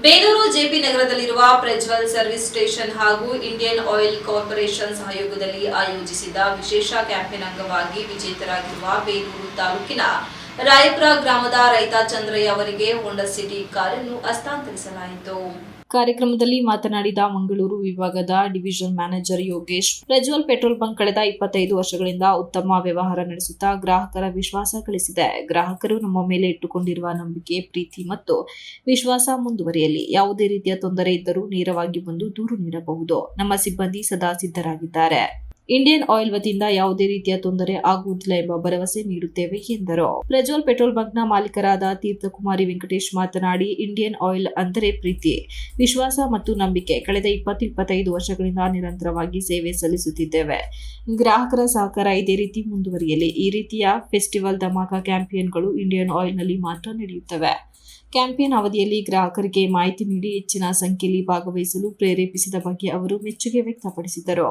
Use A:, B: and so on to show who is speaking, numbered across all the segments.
A: Belur JP ನಗರದಲ್ಲಿರುವ Prajwal service station ಹಾಗೂ Indian oil corporation ಸಹಯೋಗದಲ್ಲಿ ಆಯೋಜಿಸಿದ ವಿಶೇಷ ಕ್ಯಾಂಪೇನ್ ಅಂಗವಾಗಿ ವಿಜೇತರಾಗಿರುವ ಬೇಲೂರು ತಾಲೂಕಿನ ರಾಯಪುರ ಗ್ರಾಮದ ರೈತ ಚಂದ್ರಯ್ಯ ಅವರಿಗೆ ಹೋಂಡಾ ಸಿಟಿ ಕಾರನ್ನು ಹಸ್ತಾಂತರಿಸಲಾಯಿತು. ಕಾರ್ಯಕ್ರಮದಲ್ಲಿ ಮಾತನಾಡಿದ ಮಂಗಳೂರು ವಿಭಾಗದ division manager Yogesh, Prajwal petrol bunk ಕಳೆದ 25 ವರ್ಷಗಳಿಂದ ಉತ್ತಮ ವ್ಯವಹಾರ ನಡೆಸುತ್ತಾ ಗ್ರಾಹಕರ ವಿಶ್ವಾಸ ಗಳಿಸಿದೆ. ಗ್ರಾಹಕರು ನಮ್ಮ ಮೇಲೆ ಇಟ್ಟುಕೊಂಡಿರುವ ನಂಬಿಕೆ, ಪ್ರೀತಿ ಮತ್ತು ವಿಶ್ವಾಸ ಮುಂದುವರಿಯಲಿ. ಯಾವುದೇ ರೀತಿಯ ತೊಂದರೆ ಇದ್ದರೂ ನೇರವಾಗಿ ಬಂದು ದೂರು ನೀಡಬಹುದು. ನಮ್ಮ ಸಿಬ್ಬಂದಿ ಸದಾ ಸಿದ್ಧರಾಗಿದ್ದಾರೆ. ಇಂಡಿಯನ್ ಆಯಿಲ್ ವತಿಯಿಂದ ಯಾವುದೇ ರೀತಿಯ ತೊಂದರೆ ಆಗುವುದಿಲ್ಲ ಎಂಬ ಭರವಸೆ ನೀಡುತ್ತೇವೆ ಎಂದರು. ಪ್ರಜ್ವಲ್ ಪೆಟ್ರೋಲ್ ಬಂಕ್ನ ಮಾಲೀಕರಾದ ತೀರ್ಥಕುಮಾರಿ ವೆಂಕಟೇಶ್ ಮಾತನಾಡಿ, ಇಂಡಿಯನ್ ಆಯಿಲ್ ಅಂದರೆ ಪ್ರೀತಿ, ವಿಶ್ವಾಸ ಮತ್ತು ನಂಬಿಕೆ. ಕಳೆದ 20-25 ವರ್ಷಗಳಿಂದ ನಿರಂತರವಾಗಿ ಸೇವೆ ಸಲ್ಲಿಸುತ್ತಿದ್ದೇವೆ. ಗ್ರಾಹಕರ ಸಹಕಾರ ಇದೇ ರೀತಿ ಮುಂದುವರಿಯಲಿ. ಈ ರೀತಿಯ ಫೆಸ್ಟಿವಲ್ ಧಮಾಕ ಕ್ಯಾಂಪೇನ್ಗಳು ಇಂಡಿಯನ್ ಆಯಿಲ್ನಲ್ಲಿ ಮಾತ್ರ ನಡೆಯುತ್ತವೆ. ಕ್ಯಾಂಪೇನ್ ಅವಧಿಯಲ್ಲಿ ಗ್ರಾಹಕರಿಗೆ ಮಾಹಿತಿ ನೀಡಿ ಹೆಚ್ಚಿನ ಸಂಖ್ಯೆಯಲ್ಲಿ ಭಾಗವಹಿಸಲು ಪ್ರೇರೇಪಿಸಿದ ಬಗ್ಗೆ ಅವರು ಮೆಚ್ಚುಗೆ ವ್ಯಕ್ತಪಡಿಸಿದರು.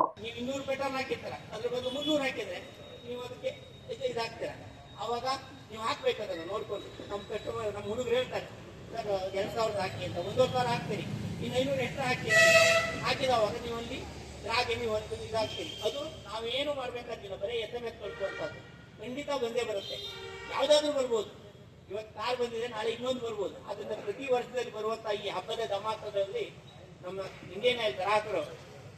B: ಅವಾಗ ನೀವು ಹಾಕ್ಬೇಕದನ್ನು ನೋಡ್ಕೊಂಡು ನಮ್ಮ ಪೆಟ್ರೋಲ್ ನಮ್ಮ ಹುಡುಗರು ಹೇಳ್ತಾರೆ ಸರ್ 2000 ಹಾಕಿ ಅಂತ 1,000 ಹಾಕ್ತೀರಿ, ಇನ್ನು 500 ಎಕ್ಸ್ಟ್ರಾ ಹಾಕಿದವಾಗ ನೀವು ಅಲ್ಲಿ ಹಾಗೆ ನೀವು ಒಂದು ಇದಾಗ್ತೀರಿ. ಅದು ನಾವೇನು ಮಾಡಬೇಕಾಗಿಲ್ಲ, ಬರೀ SMS ಕಳ್ಸುವಂಥದ್ದು. ಖಂಡಿತ ಬಂದೇ ಬರುತ್ತೆ, ಯಾವುದಾದ್ರೂ ಬರ್ಬೋದು. ಇವತ್ತು ಕಾರ್ ಬಂದಿದೆ, ನಾಳೆ ಇನ್ನೊಂದು ಬರ್ಬೋದು. ಅದರಿಂದ ಪ್ರತಿ ವರ್ಷದಲ್ಲಿ ಬರುವಂಥ ಈ ಹಬ್ಬದ ಧಮಾಕದಲ್ಲಿ ನಮ್ಮ ಇಂಡಿಯನ್ ಆಯಿಲ್ ಗ್ರಾಹಕರು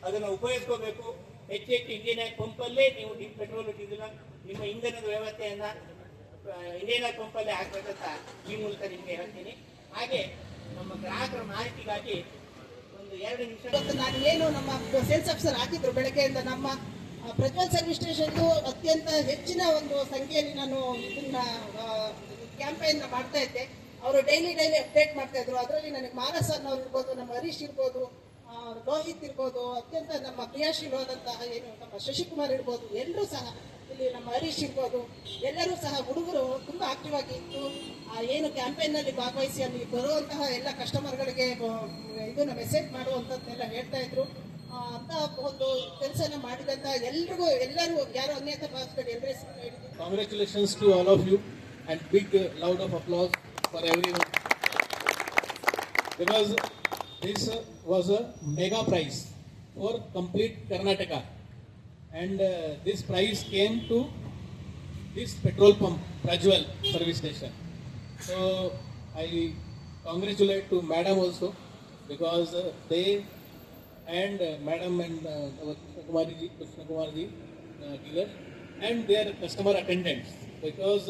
B: ಅದನ್ನು ಉಪಯೋಗಿಸ್ಕೋಬೇಕು. ಹೆಚ್ಚು ಇಂಡಿಯನ್ ಆಯಿಲ್ ಪಂಪಲ್ಲೇ ನೀವು ಪೆಟ್ರೋಲ್ ಡೀಸೆಲ್ ನಿಮ್ಮ ಇಂಧನದ ವ್ಯವಸ್ಥೆಯನ್ನು ಇಂಡಿಯನ್ ಆಯಿಲ್ ಪಂಪಲ್ಲೇ ಹಾಕಬೇಕಂತ ಈ ಮೂಲಕ ನಿಮಗೆ ಹೇಳ್ತೀನಿ. ಹಾಗೆ ನಮ್ಮ ಗ್ರಾಹಕರ ಮಾಹಿತಿಗಾಗಿ ಒಂದು 2 ನಿಮಿಷ
C: ನಾನು ಏನು ನಮ್ಮ ಸೇಲ್ಸ್ ಆಫೀಸರ್ ಹಾಕಿದ್ರು ಬೆಳಗ್ಗೆಯಿಂದ ನಮ್ಮ ಪ್ರಜ್ವಲ್ ಸರ್ವಿಸ್ ಸ್ಟೇಷನ್ದು ಅತ್ಯಂತ ಹೆಚ್ಚಿನ ಒಂದು ಸಂಖ್ಯೆಯಲ್ಲಿ ನಾನು ಇದನ್ನ ಕ್ಯಾಂಪೇನ್ ಮಾಡ್ತಾ ಇದ್ದೆ. ಅವರು ಡೈಲಿ ಅಪ್ಡೇಟ್ ಮಾಡ್ತಾ ಇದ್ರು. ಅದರಲ್ಲಿ ನನಗೆ ಮಾನಸ್ ಅನ್ನೋರು ಇರ್ಬೋದು, ನಮ್ಮ ಹರೀಶ್ ಇರ್ಬೋದು, ಲೋಹಿತ್ ಇರ್ಬೋದು, ಅತ್ಯಂತ ನಮ್ಮ ಕ್ರಿಯಾಶೀಲವಾದಂತಹ ಏನು ನಮ್ಮ ಶಶಿಕುಮಾರ್ ಇರ್ಬೋದು, ಎಲ್ಲರೂ ಸಹ ಇಲ್ಲಿ ನಮ್ಮ ಹರೀಶ್ ಇರ್ಬೋದು, ಎಲ್ಲರೂ ಸಹ ಹುಡುಗರು ತುಂಬ ಆಕ್ಟಿವ್ ಆಗಿ ಇತ್ತು. ಏನು ಕ್ಯಾಂಪೇನ್ನಲ್ಲಿ ಭಾಗವಹಿಸಿ ಅಲ್ಲಿ ಬರುವಂತಹ ಎಲ್ಲ ಕಸ್ಟಮರ್ಗಳಿಗೆ ಇದನ್ನು ಮೆಸೇಜ್ ಮಾಡುವಂಥದ್ದನ್ನೆಲ್ಲ ಹೇಳ್ತಾ ಇದ್ರು. ಅಂತ ಒಂದು ಕೆಲಸನ ಮಾಡಿದಂತ ಎಲ್ಲರೂ ಯಾರು ಅನ್ಯತಾ ಭಾವಿಸಬೇಡಿ, ಎಲ್ಲರ ಹೆಸರು ಹೇಳಿದ್ರು.
B: Congratulations to all of you and big loud of applause for everyone, because this was a mega prize for complete Karnataka, and this prize came to this petrol pump Prajwal service station. So I congratulate to madam also, because they and madam and Krishna Kumarji dealer and their customer attendants, because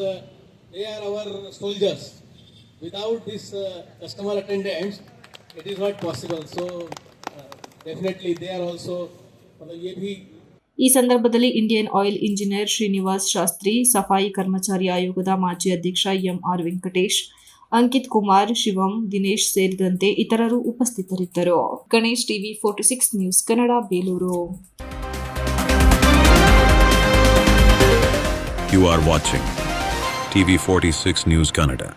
B: they are our soldiers. Without this customer attendants, it is not possible. So definitely they are also
A: ಈ ಸಂದರ್ಭದಲ್ಲಿ Indian oil engineer Srinivas Shastri, ಸಫಾಯಿ ಕರ್ಮಚಾರಿ ಆಯೋಗದ ಮಾಜಿ ಅಧ್ಯಕ್ಷ M R Venkatesh, Ankit Kumar, ಶಿವಂ, ದಿನೇಶ್ ಸೇರಿದಂತೆ ಇತರರು ಉಪಸ್ಥಿತರಿದ್ದರು. Ganesh, TV 46 news Kannada, Belur.
D: You are watching TV 46 News Kannada.